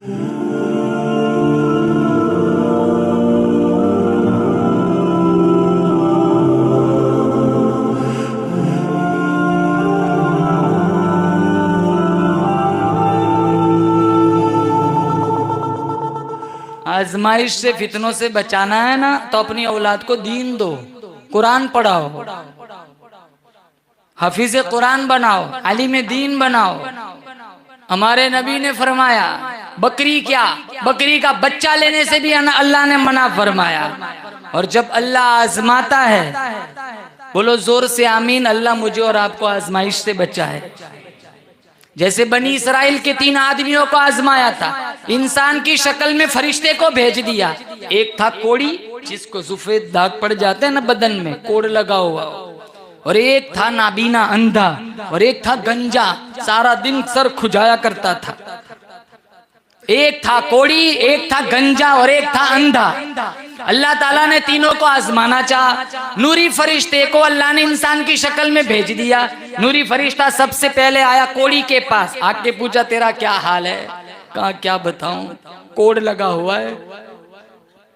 आजमाइश से फितनों से बचाना है ना, तो अपनी औलाद को दीन दो, कुरान पढ़ाओ, हाफिज कुरान बनाओ, आलिम दीन बनाओ। हमारे नबी ने फरमाया बकरी क्या, बकरी का बच्चा लेने से भी अल्लाह ने मना फरमाया। और जब अल्लाह आजमाता है, बोलो जोर से आमीन, अल्लाह मुझे और आपको आजमाइश से बचाए। जैसे बनी इसराइल के 3 आदमियों को आजमाया था, इंसान की शक्ल में फरिश्ते को भेज दिया। एक था कोड़ी, जिसको सफेद दाग पड़ जाते हैं ना बदन में, कोड़ लगा हुआ, और एक था नाबीना अंधा, और एक था गंजा, सारा दिन सर खुजाया करता था। एक था कोड़ी, एक था गंजा और एक था अंधा। अल्लाह ताला ने तीनों को आजमाना चाहा। नूरी फरिश्ते को अल्लाह ने इंसान की शक्ल में भेज दिया। नूरी फरिश्ता सबसे पहले आया कोड़ी के पास, आके पूछा तेरा क्या हाल है? कहा क्या बताऊं, कोड़ लगा हुआ है,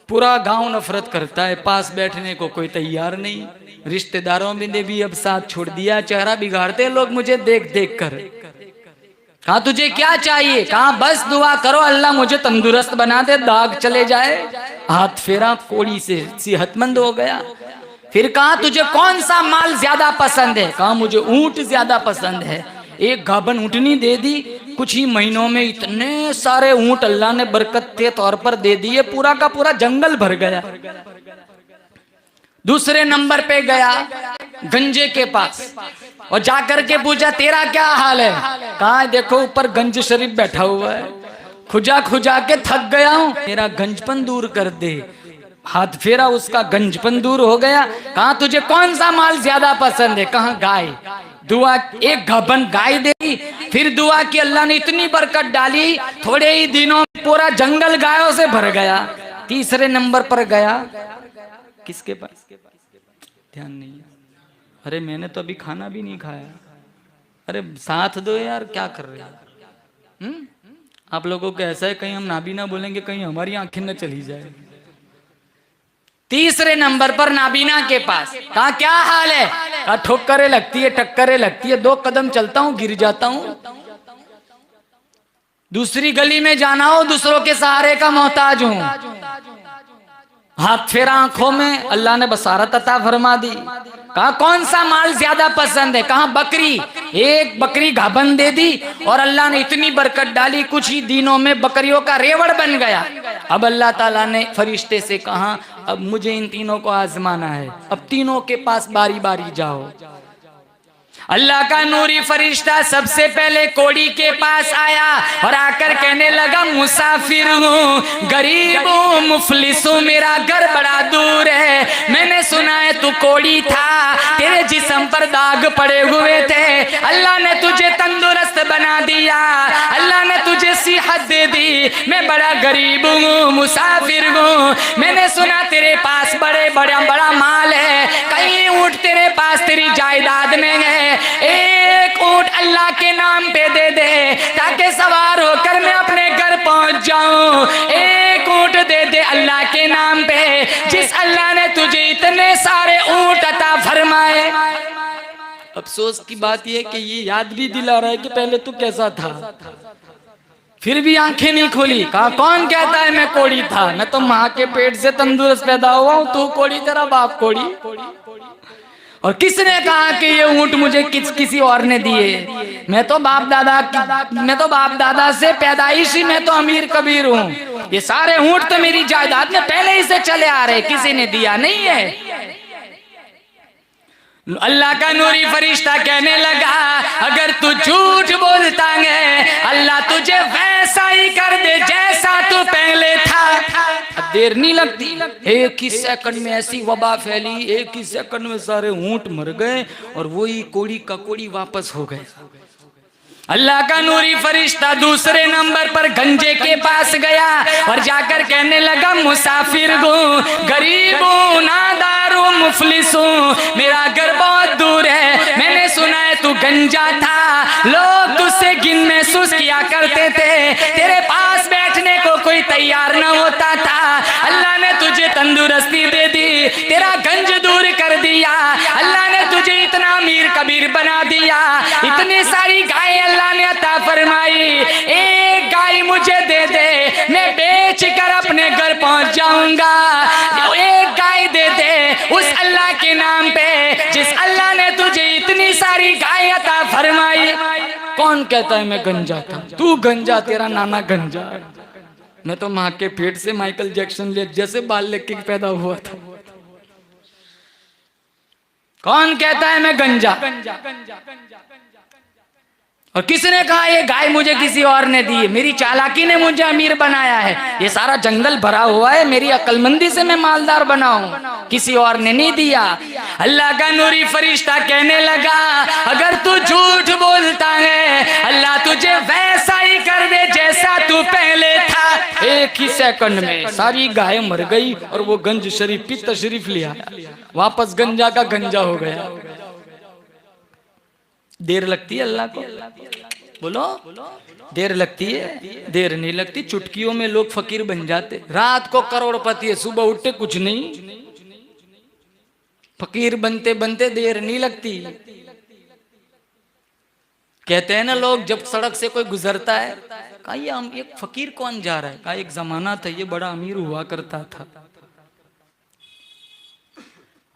पूरा गांव नफरत करता है, पास बैठने को कोई तैयार नहीं, रिश्तेदारों ने भी अब साथ छोड़ दिया, चेहरा बिगाड़ते लोग मुझे देख देख कर। कहा तुझे क्या चाहिए? कहा बस दुआ करो अल्लाह मुझे तंदुरुस्त बना दे, दाग चले जाए। हाथ फेरा, कोड़ी से सेहतमंद हो गया। फिर कहा तुझे कौन सा माल ज्यादा पसंद है? कहा मुझे ऊंट ज्यादा पसंद है। एक गाभन ऊँटनी दे दी। कुछ ही महीनों में इतने सारे ऊंट अल्लाह ने बरकत के तौर पर दे दिए, पूरा का पूरा जंगल भर गया। दूसरे नंबर पे गया गंजे के पास और जाकर के पूछा तेरा क्या हाल है? कहा देखो ऊपर गंज शरीफ बैठा हुआ है, खुजा खुजा के थक गया हूं, मेरा गंजपन दूर कर दे। हाथ फेरा, उसका गंजपन दूर हो गया। कहा तुझे कौन सा माल ज्यादा पसंद है? कहा गाय। दुआ, एक गाभन गाय दे। फिर दुआ की, अल्लाह ने इतनी बरकत डाली, थोड़े ही दिनों में पूरा जंगल गायों से भर गया। तीसरे नंबर पर गया किसके पास? ध्यान नहीं है। अरे मैंने तो अभी खाना भी नहीं खाया। अरे साथ दो यार, क्या कर रहे हो? आप लोगों को ऐसा है कहीं हम नाबीना बोलेंगे, कहीं हमारी आंखें न चली जाए। तीसरे नंबर पर नाबीना के पास। कहा क्या हाल है? कहा ठोकरें लगती है, टक्करें लगती है, 2 कदम चलता हूं गिर जाता हूं। दूसरी गली में जाना हो, दूसरों के सहारे का मोहताज हूं। हाथ फेरा आंखों में, अल्लाह ने बसारत अता फरमा दी। कहा कौन सा माल ज्यादा पसंद है? कहा बकरी। एक बकरी गाभन दे दी और अल्लाह ने इतनी बरकत डाली, कुछ ही दिनों में बकरियों का रेवड़ बन गया। अब अल्लाह ताला ने फरिश्ते से कहा अब मुझे इन तीनों को आजमाना है, अब तीनों के पास बारी बारी जाओ। अल्लाह का नूरी फरिश्ता सबसे पहले कोड़ी के पास आया और आकर कहने लगा मुसाफिर हूँ, गरीब हूँ, मुफलिस हूँ, मेरा घर बड़ा दूर है। मैंने सुना है तू कोड़ी था, तेरे जिस्म पर दाग पड़े हुए थे, अल्लाह ने तुझे तंदुरुस्त बना दिया, अल्लाह ने तुझे सेहत दे दी। मैं बड़ा गरीब हूँ, मुसाफिर हूँ, मैंने सुना तेरे पास बड़ा माल है, कई ऊँट तेरे पास तेरी जायदाद में है, एक ऊंट अल्लाह के नाम पे दे दे ताकि सवार होकर मैं अपने घर पहुंच जाऊं। एक ऊंट दे दे अल्लाह के नाम पे, जिस अल्लाह ने तुझे इतने सारे ऊंट अता फरमाए। अफसोस की बात यह कि ये याद भी दिला रहा है कि पहले तू कैसा था, फिर भी आंखें नहीं खोली। कहा कौन कहता है मैं कोड़ी था? मैं तो माँ के पेट से तंदुरुस्त पैदा हुआ हूं, तू कोड़ी, तेरा बाप कोड़ी। और किसने कहा कि ये ऊंट मुझे किसी और ने दिए? मैं तो बाप दादा से पैदाइशी मैं तो अमीर कबीर हूँ, ये सारे ऊंट तो मेरी जायदाद में पहले ही से चले आ रहे, किसी ने दिया नहीं है। अल्लाह का नूरी फरिश्ता कहने लगा अगर तू झूठ बोलता है अल्लाह तुझे वैसा ही कर दे जैसा तू पहले था। अब देर नहीं लगती, एक ही सेकंड में ऐसी वबा फैली, एक ही सेकंड में सारे ऊंट मर गए और वही कोड़ी का कोड़ी वापस हो गए। अल्लाह का नूरी फरिश्ता दूसरे नंबर पर गंजे के पास गया और जाकर कहने लगा मुसाफिर हूँ, गरीब हूँ, नादार हूँ, मुफलिस हूँ, मेरा घर बहुत दूर है, मैंने सुना है तू गंजा था, लोग तुझसे गिन महसूस किया करते थे, तेरे पास बैठ तैयार न होता था, अल्लाह ने तुझे तंदुरुस्ती दे दी, तेरा गंज दूर कर दिया, अल्लाह ने तुझे इतना अमीर कबीर बना दिया, इतनी सारी गाय अल्लाह ने अता फरमाई, एक गाय मुझे दे दे, मैं बेच कर अपने घर पहुंच जाऊंगा। एक गाय दे दे उस अल्लाह के नाम पे जिस अल्लाह ने तुझे इतनी सारी गाय अता फरमाई। कौन कहता है मैं गंजा था? तू गंजा, तेरा नाना गंजा। मैं तो माँ के पेट से माइकल जैक्सन ले जैसे बाल लेके पैदा हुआ था। कौन कहता है मैं गंजा? और किसने कहा ये गाय मुझे किसी और ने दी है? मेरी चालाकी ने मुझे अमीर बनाया है। ये सारा जंगल भरा हुआ है, मेरी अक्लमंदी से मैं मालदार बना हूं, किसी और ने नहीं दिया। अल्लाह का नूरी फरिश्ता कहने लगा, अगर तू झूठ बोलता है अल्लाह तुझे वैसा ही कर दे जैसा तू पहले था। एक ही सेकंड में सारी गाय मर गई और वो गंज शरीफ की तशरीफ लिया, वापस गंजा का गंजा हो गया। देर लगती है अल्लाह को? बोलो, देर लगती है? देर नहीं लगती। चुटकियों में लोग फकीर बन जाते। रात को करोड़पति है, सुबह उठते कुछ नहीं। फकीर बनते बनते देर नहीं लगती। कहते हैं ना लोग, जब सड़क से कोई गुजरता है, कहा ये एक फकीर कौन जा रहा है? कहा एक जमाना था ये बड़ा अमीर हुआ करता था।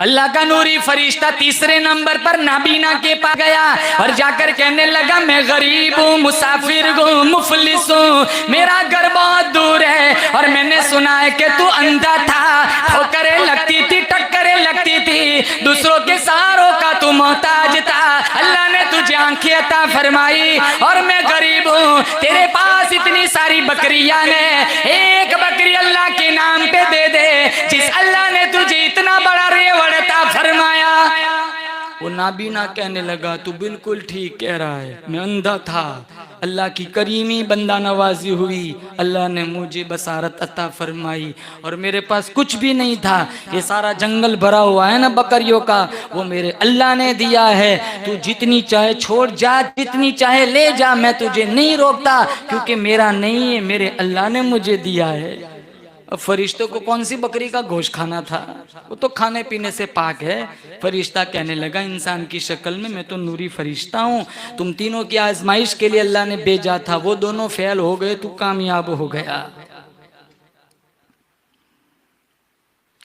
अल्लाह का नूरी फरिश्ता तीसरे नंबर पर नाबीना के पास गया और जाकर कहने लगा, मैं गरीब हूँ, मुसाफिर हूँ, मुफलिस हूँ, मेरा घर बहुत दूर है और मैंने सुना है कि तू अंधा था, ठोकरें लगती थी, टक्करें लगती थी, दूसरों के सहारों का तू मोहताज था। अल्लाह ने तुझे आंखें अता फरमाई और मैं गरीब हूँ, तेरे पास इतनी सारी बकरियां ने, एक बकरी अल्लाह के नाम पे दे दे जिस अल्लाह ने तुझे इतना बड़ा रेवड़ता फरमाया। वो नाबीना कहने लगा, तू बिल्कुल ठीक कह रहा है, मैं अंधा था, अल्लाह की करीमी बंदा नवाजी हुई, अल्लाह ने मुझे बसारत अता फरमाई और मेरे पास कुछ भी नहीं था। ये सारा जंगल भरा हुआ है ना बकरियों का, वो मेरे अल्लाह ने दिया है। तू जितनी चाहे छोड़ जा, जितनी चाहे ले जा, मैं तुझे नहीं रोकता, क्योंकि मेरा नहीं है, मेरे अल्लाह ने मुझे दिया है। अब फरिश्तों को कौन सी बकरी का गोश्त खाना था? वो तो खाने पीने से पाक है। फरिश्ता कहने लगा, इंसान की शक्ल में मैं तो नूरी फरिश्ता हूँ, तुम तीनों की आजमाइश के लिए अल्लाह ने भेजा था, वो दोनों फेल हो गए, तू कामयाब हो गया।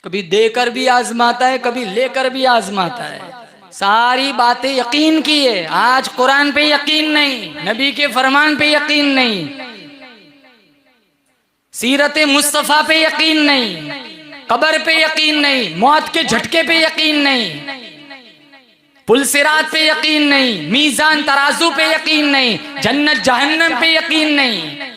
कभी देकर भी आजमाता है, कभी लेकर भी आजमाता है। सारी बातें यकीन की है। आज कुरान पे यकीन नहीं, नबी के फरमान पे यकीन नहीं, सीरत मुस्तफा पे यकीन नहीं, कब्र पे यकीन नहीं, मौत के झटके पे यकीन नहीं, पुल सिरात पे यकीन नहीं, मीजान तराजू पे यकीन नहीं, जन्नत जहन्नम पे यकीन नहीं।